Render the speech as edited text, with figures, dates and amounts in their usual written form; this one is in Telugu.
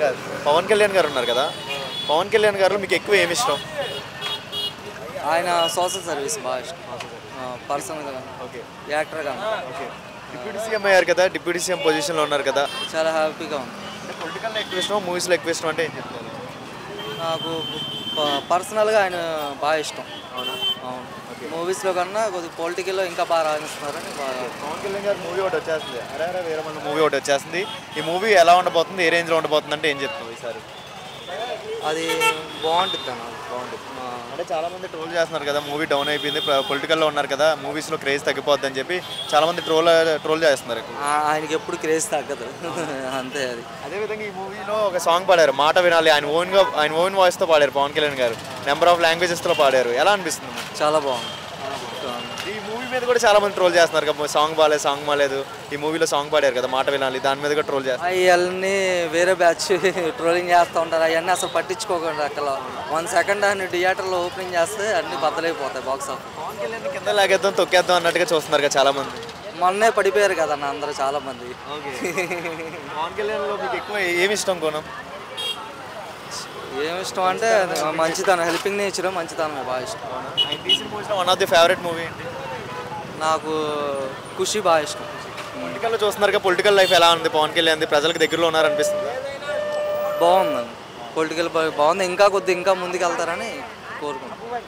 కాదు, పవన్ కళ్యాణ్ గారు ఉన్నారు కదా, పవన్ కళ్యాణ్ గారు మీకు ఎక్కువ ఏమి ఇష్టం? ఆయన సోషల్ సర్వీస్ బాగా ఇష్టం. పర్సనల్గా ఓకే. యాక్టర్గా ఓకే. డిప్యూటీ సీఎం అయ్యారు కదా, డిప్యూటీ సీఎం పొజిషన్లో ఉన్నారు కదా, చాలా హ్యాపీగా ఉంది. అంటే పొలిటికల్లో ఎక్కువ ఇష్టం, మూవీస్లో ఎక్కువ ఇష్టం అంటే ఏం చెప్తారు? నాకు పర్సనల్గా ఆయన బాగా ఇష్టం. అవునా? అవును. ఓకే. మూవీస్లో కన్నా కొద్దిగా పొలిటికల్లో ఇంకా బాగా రాణిస్తున్నారని బాగా. పవన్ కళ్యాణ్ గారు మూవీ ఒకటి వచ్చేస్తుంది, అరే అరే వేరే మన మూవీ ఒకటి వచ్చేస్తుంది. ఈ మూవీ ఎలా ఉండబోతుంది, ఏ రేంజ్లో ఉండబోతుంది అంటే ఏం చెప్తావు ఈసారి? అది బాగుంటుంది అన్న, బాగుంటుంది. అంటే చాలా మంది ట్రోల్ చేస్తున్నారు కదా, మూవీ డౌన్ అయిపోయింది, పొలిటికల్లో ఉన్నారు కదా, మూవీస్లో క్రేజ్ తగ్గిపోద్ది అని చెప్పి చాలా మంది ట్రోల్ చేస్తున్నారు. ఆయనకి ఎప్పుడు క్రేజ్ తగ్గదు. అంతే. అది అదేవిధంగా ఈ మూవీలో ఒక సాంగ్ పాడారు, మాట వినాలి, ఆయన ఓన్ వాయిస్తో పాడారు పవన్ కళ్యాణ్ గారు, నెంబర్ ఆఫ్ లాంగ్వేజెస్తో పాడారు. ఎలా అనిపిస్తుంది? చాలా బాగుంది. ఈ మూవీ మీద కూడా చాలా మంది ట్రోల్ చేస్తున్నారు కదా, సాంగ్ బాగాలేదు, ఈ మూవీలో సాంగ్ పాడారు కదా మాట వినాలి, దాని మీద కూడా ట్రోల్ చేస్తారు. అవన్నీ వేరే బ్యాచ్ ట్రోలింగ్ చేస్తూ ఉంటారు. అవన్నీ అసలు పట్టించుకోకుండా అక్కడ 1 సెకండ్ అని థియేటర్లో ఓపెనింగ్ చేస్తే అన్ని బద్దలైపోతాయి బాక్స్ ఆఫీస్. పవన్ కళ్యాణ్ కింద లాగేద్దాం తొక్కేద్దాం అన్నట్టుగా చూస్తున్నారు కదా చాలా మంది. మొన్నే పడిపోయారు కదన్న అందరూ చాలా మంది. పవన్ కళ్యాణ్లో మీకు ఎక్కువ ఏమి ఇష్టం కోణం? ఏమి ఇష్టం అంటే మంచితనం, హెల్పింగ్ నేచర్, మంచితనం బాగా ఇష్టం. ఆయన తీసిన మూవీస్లో one of the favourite movie ఏంటి? నాకు ఖుషి బాగా ఇష్టం. పొలిటికల్లో చూస్తున్నారు కదా, పొలిటికల్ లైఫ్ ఎలా ఉంది పవన్ కళ్యాణ్? ప్రజలకు దగ్గరలో ఉన్నారనిపిస్తుంది. బాగుందండి, పొలిటికల్ బాగుంది. ఇంకా ముందుకు వెళ్తారని కోరుకుంటున్నాను.